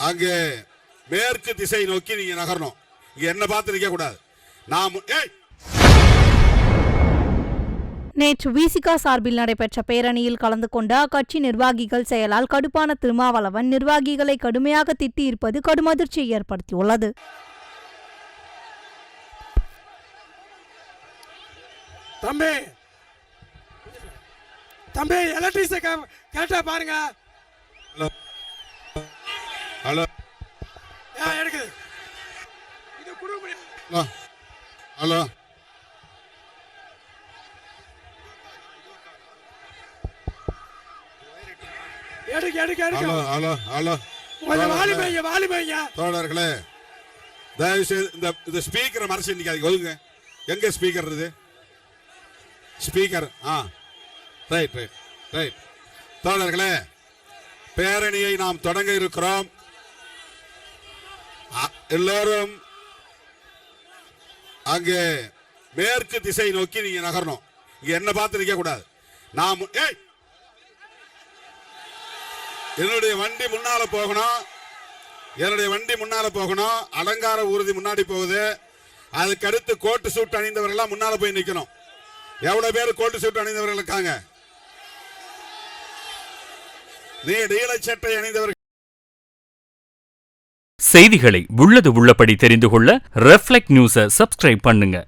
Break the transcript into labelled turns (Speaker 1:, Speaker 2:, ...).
Speaker 1: அங்கே மேற்கு திசை நோக்கி நீங்க நகரணும். இங்க என்ன பார்த்து நிக்க கூடாது.
Speaker 2: நேற்று விசிக சார்பில் நடைபெற்ற பேரணியில் கலந்து கொண்ட அக்கட்சி நிர்வாகிகள் செயலால் கடுப்பான திருமாவளவன் நிர்வாகிகளை கடுமையாக திட்டியிருப்பது கடும் அதிர்ச்சியை ஏற்படுத்தியுள்ளது.
Speaker 3: தம்பி எலக்ட்ரிசிட்டி கேட்டா பாருங்க.
Speaker 1: ஹலோ
Speaker 3: எடுக்குது இது குடும்ப.
Speaker 1: ஹலோ தோழர்களே, தயவுசெய்து இந்த ஸ்பீக்கரை மறைச்சு நிக்காதீங்க. ஒதுங்க. எங்க ஸ்பீக்கர் இது? ஸ்பீக்கர். Right right right. தோழர்களே, பேரணியை நாம் தொடங்க இருக்கிறோம். எல்லோரும் அங்கே மேற்கு திசை நோக்கி நீங்க நகரணும். இங்க என்ன பார்த்து நிக்க கூடாது. நாம் என்னுடைய வண்டி முன்னால போகணும். என்னுடைய வண்டி முன்னால போகணும். அலங்கார ஊர்தி முன்னாடி போகுது. அதுக்கு அடுத்து கோட்டு சூட் அணிந்தவர்கள் முன்னால போய் நிக்கணும். எவ்வளவு பேர் கோட்டு சூட் அணிந்தவர்கள் இருக்காங்க? நீல சட்டை அணிந்தவர்கள்.
Speaker 4: செய்திகளை உள்ளது உள்ளபடி தெரிந்து கொள்ள ரெஃப்ளெக்ட் நியூஸை சப்ஸ்கிரைப் பண்ணுங்க.